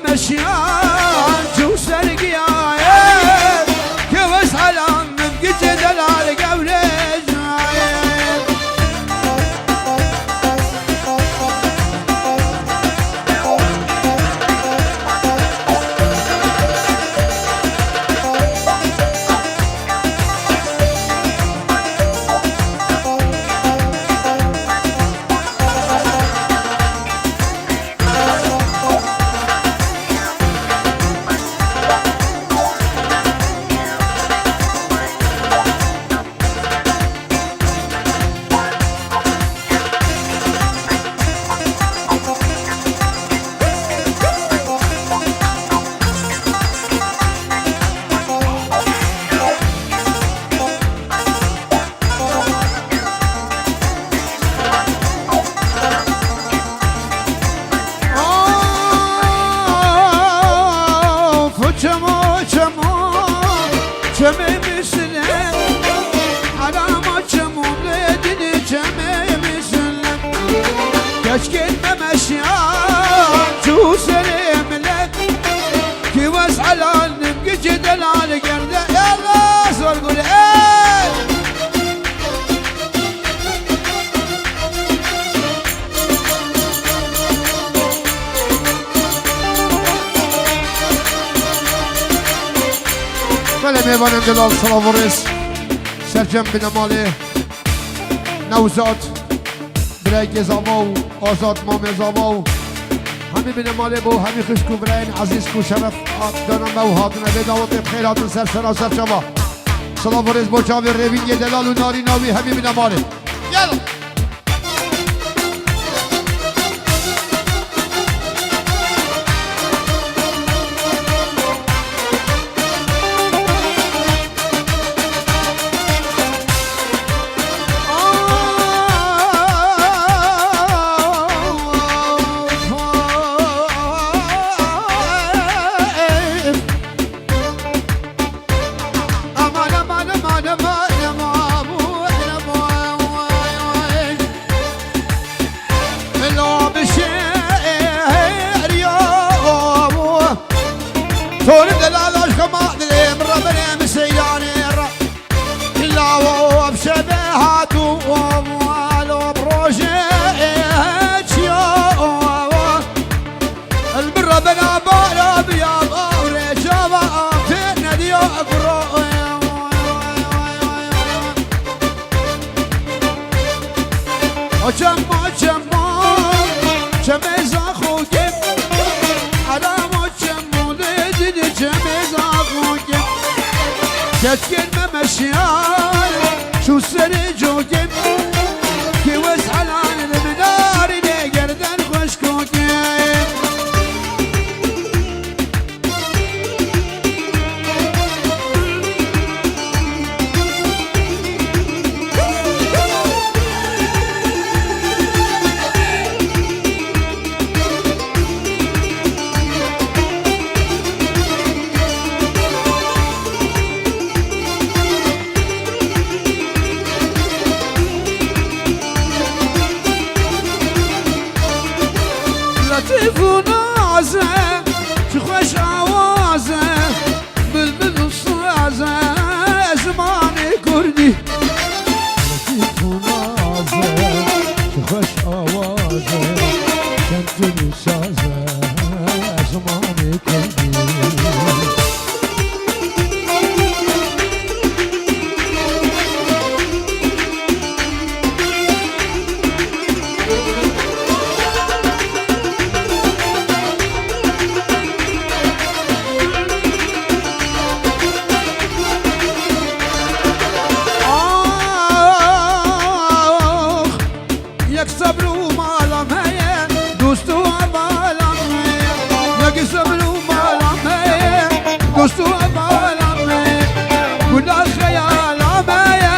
ممشيان جو سرقياي كوس علام بقيت دلال قبرج Çeme misine Arama çamur dedini çeme misine Geç gelmemiş ya Şu selimle Ki vesal annem gece delal gerde Yallah sor gül بله میوانم دلال سلاورس سرجم بنماله نوزاد برای زاماو آزاد مام زاماو همی بنماله بو همی خوشکو براین عزیز کو شرف دانم و هاتون بداوت بخیر هاتون سر سر شما سلاورس با جاوی روین دلال و ناری ناوی همی بنماله یلا طول دلال عشق ما ادري من ربنا مسياني الا هو بشبهات واموال بروجيت يوم البر بنا بالا بيا غوري شبا في نادي اقرو وجمع جمع زاخو كيف تذكر ممشيان شو سري جوكب كي وسعل عن المدار اللي قردن خشكوكب لطيف ونازه شخوش عوازه بلبل الصازه زماني كردي لطيف ونازه شخوش عوازه كنتني سازه زماني كردي دوستو امالامه كل خيال عمايا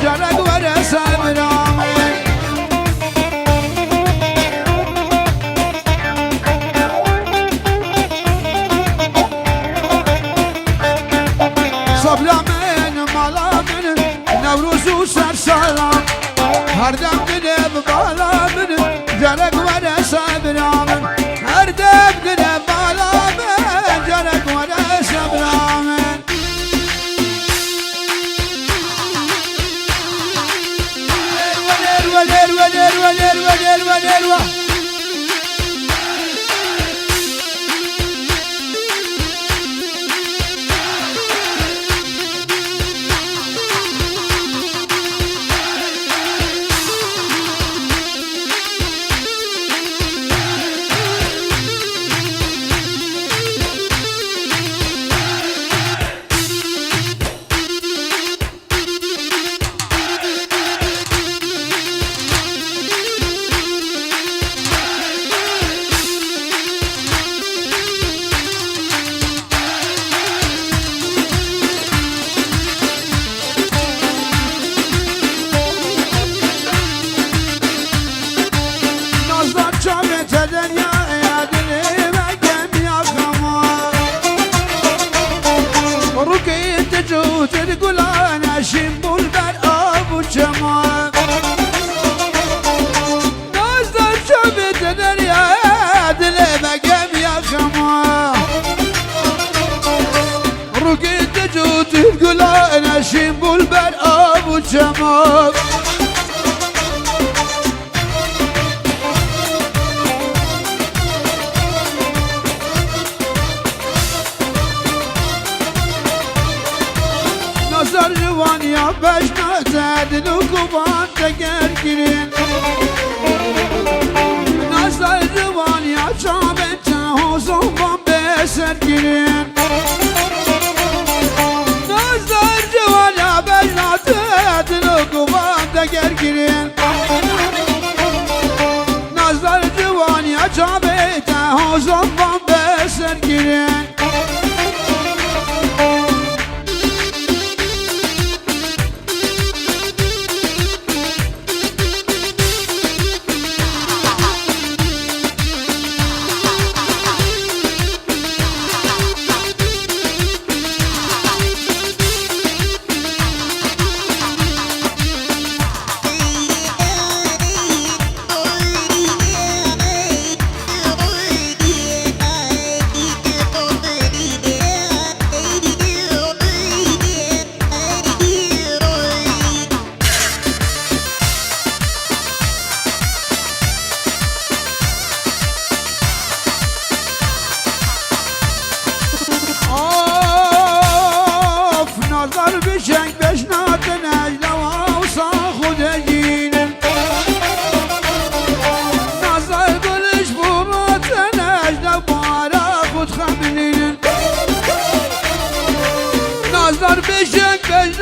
جرق ورس امرامه صبلا من مالا من نوروز و سرسالام هر دم دنب بالا من جرق ورس امرامه هر دم دنب بالا الجمال نظر جوان يا باش نزاد القبان تقرقرين نظر جوان يا شعبين تاهو صوبان بسرقرين نظر جوان يا باش نزاد القبان تقرقرين نظر جوان يا شعبين تاهو صوبان بسرقرين نظر بشك باش ناتناج لو اوصاخ ودجين نظر قلش بورتناج لو باراخ وتخمنين نظر بشك باش